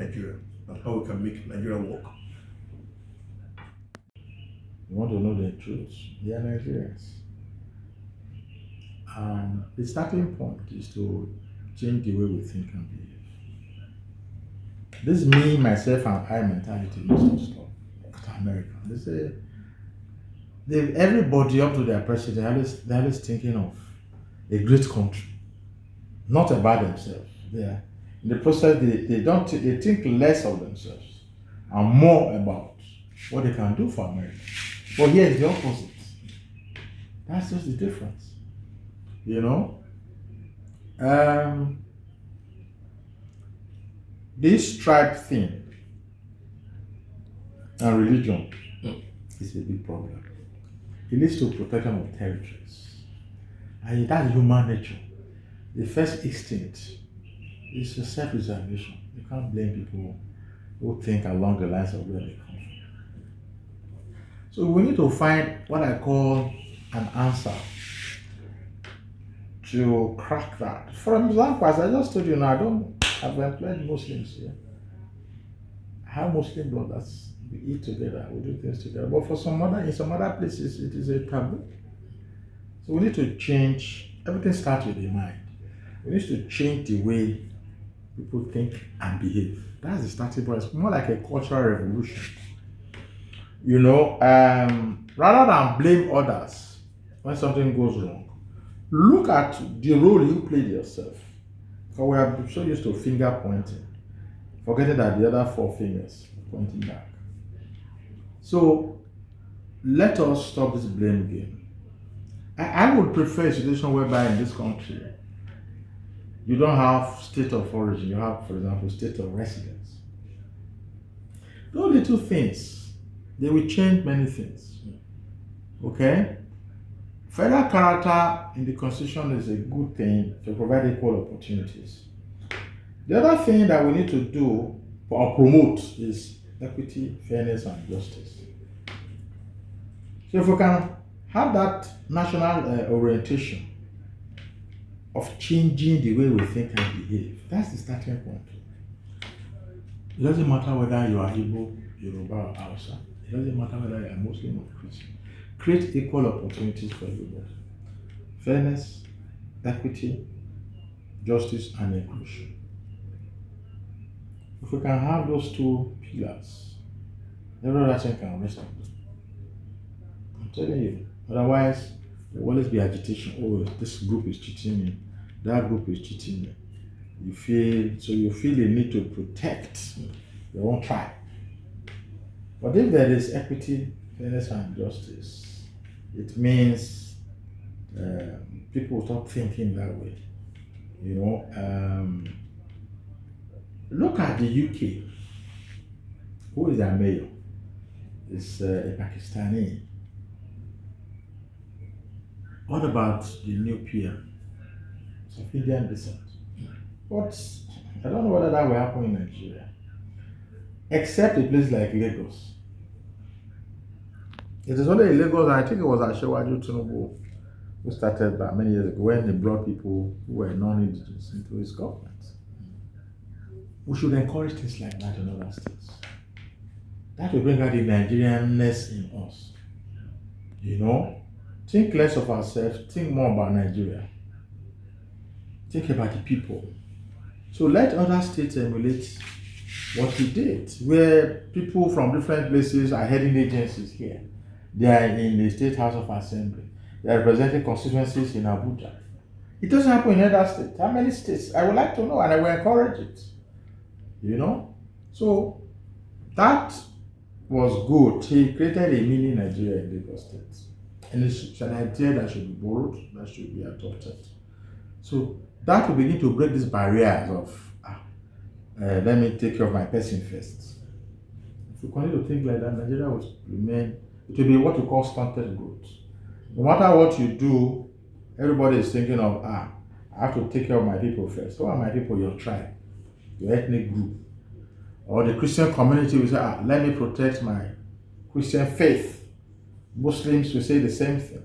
Nigeria and how we can make Nigeria work. You want to know the truth? They are Nigerians. The starting point is to change the way we think and behave. This me, myself, and I mentality must stop. After America, they say everybody up to their president, they're always thinking of a great country, not about themselves. They are, in the process, they think less of themselves and more about what they can do for America. But here is the opposite. That's just the difference. You know? This tribe thing and religion is a big problem. It leads to protection of territories. And that's human nature. The first instinct is self-preservation. You can't blame people who think along the lines of where they come from. So we need to find what I call an answer to crack that. For example, as I just told you now, I've employed Muslims here. I have Muslim brothers. We eat together, we do things together. But in some other places, it is a taboo. So we need to change. Everything starts with the mind. We need to change the way people think and behave. That's the starting point. It's more like a cultural revolution. You know, rather than blame others when something goes wrong, look at the role you played yourself. Because we are so used to finger pointing, forgetting that the other four fingers are pointing back. So let us stop this blame game. I would prefer a situation whereby in this country you don't have state of origin, you have, for example, state of residence. Those little things, they will change many things. Okay? Federal character in the Constitution is a good thing to provide equal opportunities. The other thing that we need to do or promote is equity, fairness, and justice. So if we can have that national orientation of changing the way we think and behave, that's the starting point. It doesn't matter whether you are Igbo, Yoruba, or Hausa. It doesn't matter whether you are Muslim or Christian. Create equal opportunities for everybody. Fairness, equity, justice, and inclusion. If we can have those two pillars, every other thing can rest on them. I'm telling you. Otherwise, there will always be agitation. Oh, this group is cheating me. That group is cheating me. You feel the need to protect your own tribe. But if there is equity, fairness, and justice, it means people stop thinking that way. You know, look at the UK. Who is their mayor? It's a Pakistani. What about the new PM? It's of Indian descent. But I don't know whether that will happen in Nigeria. Except a place like Lagos. It is only in Lagos, I think it was Ashewaju Tinubu who started that many years ago when they brought people who were non-indigenous into his government. We should encourage things like that in other states. That will bring out the Nigerianness in us. You know? Think less of ourselves, think more about Nigeria. Think about the people. So let other states emulate what we did, where people from different places are heading agencies here. They are in the State House of Assembly. They are representing constituencies in Abuja. It doesn't happen in other states. How many states? I would like to know and I will encourage it. You know? So that was good. He created a mini Nigeria in Lagos State. And it's an idea that should be borrowed, that should be adopted. So that will begin to break these barriers of, let me take care of my person first. If we continue to think like that, Nigeria will remain, it will be what we call stunted growth. No matter what you do, everybody is thinking of, I have to take care of my people first. Who are my people? Your tribe, your ethnic group. Or the Christian community will say, let me protect my Christian faith. Muslims will say the same thing.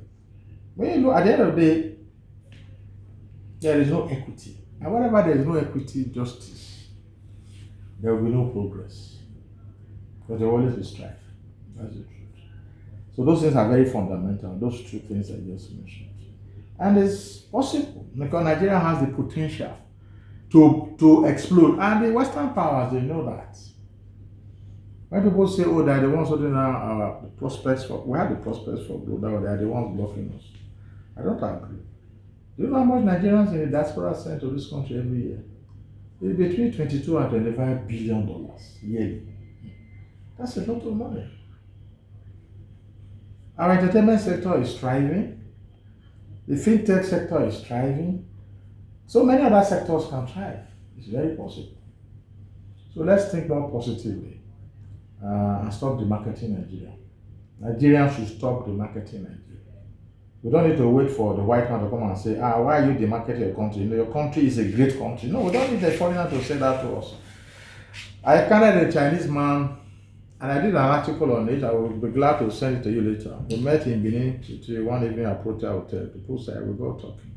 When you look at the end of the day, there is no equity. And whenever there is no equity, justice, there will be no progress. Because there will always be strife. That's the truth. So those things are very fundamental, those two things I just mentioned. And it's possible because Nigeria has the potential to explode. And the Western powers, they know that. When people say, oh, they're the ones holding our the prospects for, we have the prospects for growth, they are the ones blocking us. I don't agree. Do you know how much Nigerians in the diaspora send to this country every year? It's between 22 and $25 billion yearly. That's a lot of money. Our entertainment sector is thriving. The fintech sector is thriving. So many other sectors can thrive. It's very possible. So let's think more positively and stop demarketing Nigeria. Nigerians should stop demarketing Nigeria. We don't need to wait for the white man to come and say, why are you demarketing your country? You know, your country is a great country. No, we don't need a foreigner to say that to us. I encountered a Chinese man, and I did an article on it. I will be glad to send it to you later. We met in Benin to one evening at Protea Hotel. The pool side, we got talking.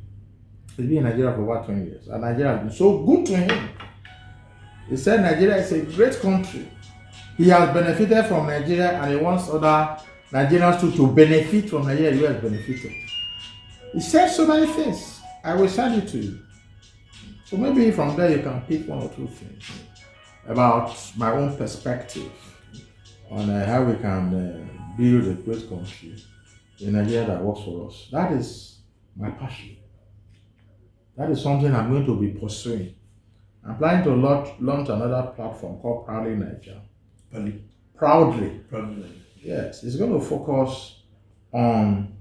He's been in Nigeria for over 20 years, and Nigeria has been so good to him. He said Nigeria is a great country. He has benefited from Nigeria, and he wants other Nigerians to benefit from Nigeria. He has benefited. He said so many things. I will send it to you. So maybe from there you can pick one or two things about my own perspective on how we can build a great country in Nigeria that works for us. That is my passion. That is something I'm going to be pursuing. I'm planning to launch another platform called Proudly Nigeria. Proudly. Yes, it's going to focus on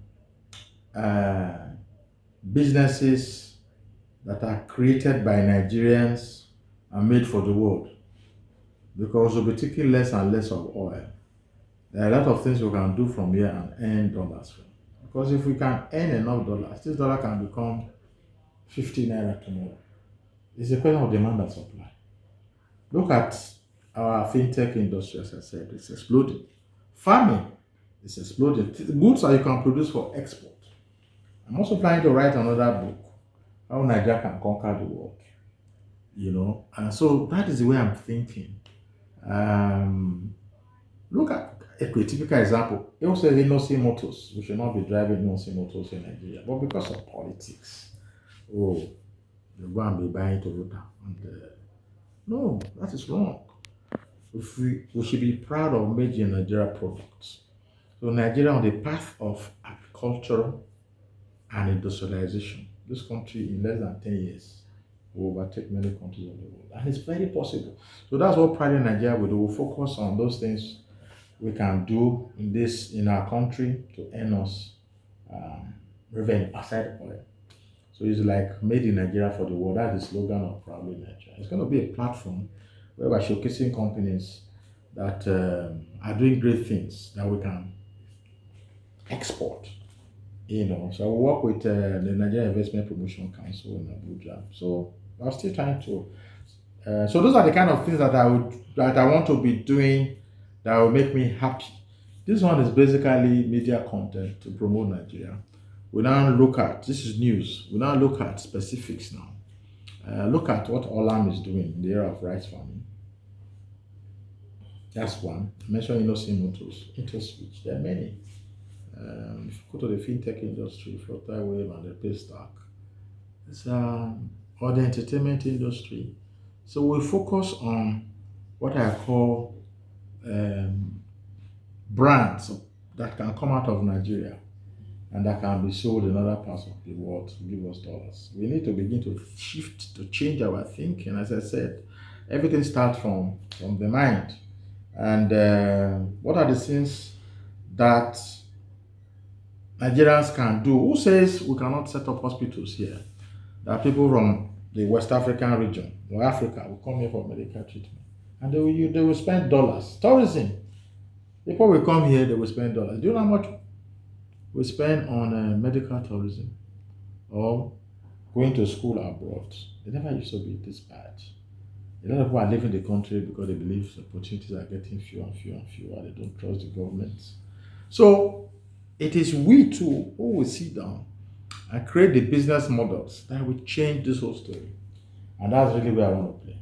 businesses that are created by Nigerians and made for the world. Because we'll be taking less and less of oil. There are a lot of things we can do from here and earn dollars from. Because if we can earn enough dollars, this dollar can become 50 naira tomorrow. It's a question of demand and supply. Look at our fintech industry, as I said, it's exploding. Farming is exploding. Goods that you can produce for export. I'm also planning to write another book, How Nigeria Can Conquer the World. You know, and so that is the way I'm thinking. Look at a typical example. It also says Innocy Motors. We should not be driving Innocy Motors in Nigeria, but because of politics, they go and be buying Toyota. No, that is wrong. We should be proud of made in Nigeria products. So Nigeria on the path of agriculture and industrialization. This country in less than 10 years will overtake many countries of the world. And it's very possible. So that's what Pride in Nigeria will do. We'll focus on those things we can do in our country to earn us revenue aside oil. So it's like made in Nigeria for the world. That's the slogan of Proudly Nigeria. It's going to be a platform where we're showcasing companies that are doing great things that we can export. You know, so I will work with the Nigeria Investment Promotion Council in Abuja. So I'm still trying to. So those are the kind of things that I want to be doing that will make me happy. This one is basically media content to promote Nigeria. We now look at, this is news, we now look at specifics now. Look at what Olam is doing in the area of rice farming. That's one. I mentioned Innocy Motors, InterSwitch, there are many. If you go to the fintech industry, Flutterwave and the Paystack, it's or the entertainment industry. So we focus on what I call brands that can come out of Nigeria and that can be sold in other parts of the world to give us dollars. We need to begin to shift, to change our thinking. As I said, everything starts from the mind. And what are the things that Nigerians can do? Who says we cannot set up hospitals here? There are people from the West African region or Africa will come here for medical treatment. And they will spend dollars. Tourism. People will come here, they will spend dollars. Do you know how much we spend on medical tourism or going to school abroad? It never used to be this bad. A lot of people are leaving the country because they believe the opportunities are getting fewer and fewer and fewer. They don't trust the government. So it is we too who will sit down and create the business models that will change this whole story. And that's really where I want to play.